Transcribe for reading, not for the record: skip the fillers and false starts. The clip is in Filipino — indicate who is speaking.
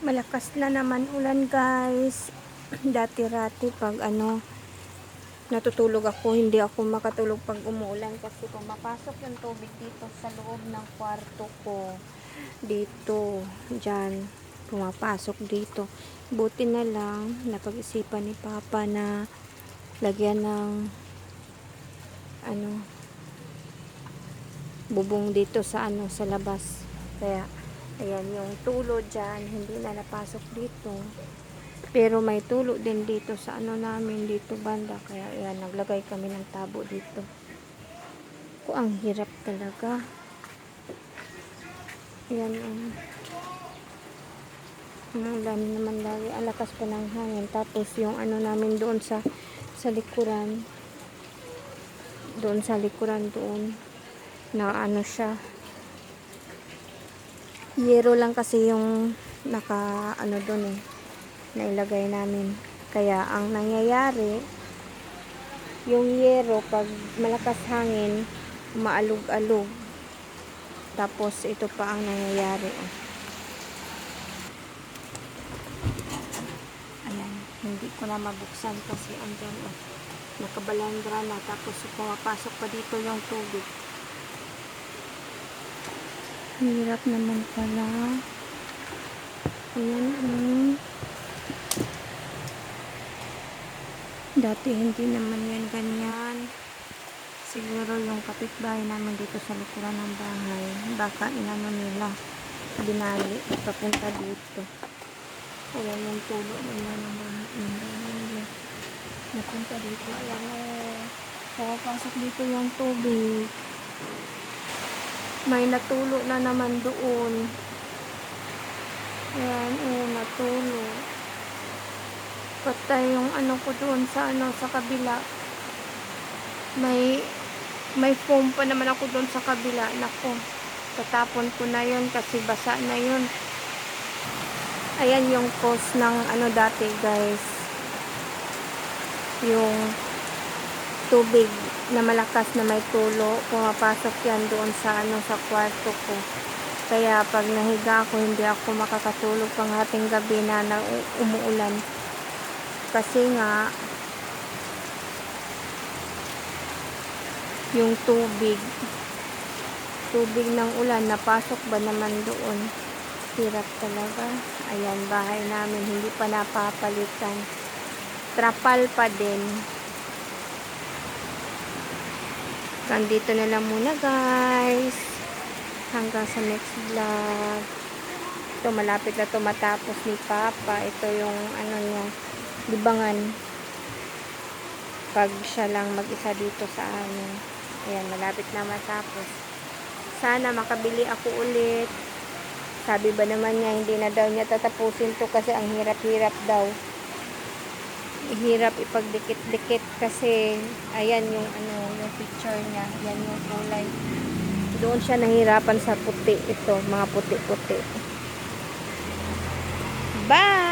Speaker 1: Malakas na naman ulan, guys. Dati-rati pag natutulog ako, hindi ako makatulog pag umuulan kasi pumapasok yung tubig dito sa loob ng kwarto ko. Dito, dyan, pumapasok dito. Buti na lang, napag-isipan ni Papa na lagyan ng bubong dito sa sa labas. Kaya ayan yung tulo dyan, hindi na napasok dito. Pero may tulo din dito sa namin dito banda. Kaya ayan, naglagay kami ng tabo dito. Ang hirap talaga. Ayan, ulan naman lagi. Ang lakas pa ng hangin. Tapos yung namin doon sa likuran. Doon sa likuran doon. Na siya. Yero lang kasi yung doon nailagay namin. Kaya ang nangyayari, yung yero pag malakas hangin, umaalog-alog. Tapos ito pa ang nangyayari. Ayan, hindi ko na mabuksan kasi andyan nakabalandra na. Tapos pumapasok pa dito yung tubig. Hirap naman pala. Ayan, dati hindi naman yan ganyan. Siguro yung kapitbahay namin dito sa likuran ng bahay, baka nila, binali, papunta dito. Ayan yung tulo nila ng bahay. Napunta dito. Ayan papasok dito yung tubig. May natulo na naman doon. Ayan, natulo. Patay yung ko doon sa sa kabila. May foam pa naman ako doon sa kabila. Nako, tatapon ko na yun kasi basa na yun. Ayan yung cause ng dati, guys. Yung tubig na malakas na may tulo, pumapasok yan doon sa sa kwarto ko. Kaya pag nahiga ako, hindi ako makakatulog pang hating gabi na umuulan. Kasi nga yung tubig ng ulan napasok ba naman doon. Hirap talaga. Ayan, bahay namin hindi pa napapalitan. Trapal pa din. Nandito na lang muna, guys. Hanggang sa next vlog. Ito, malapit na ito matapos ni Papa. Ito yung niya, libangan. Pag siya lang mag-isa dito sa amin. Ayan, malapit na matapos. Sana makabili ako ulit. Sabi ba naman niya, hindi na daw niya tatapusin to kasi ang hirap-hirap daw. Hirap ipagdikit-dikit kasi ayan yung yung picture niya. Yan yung kulay. Doon siya nahirapan sa puti. Ito, mga puti-puti. Bye!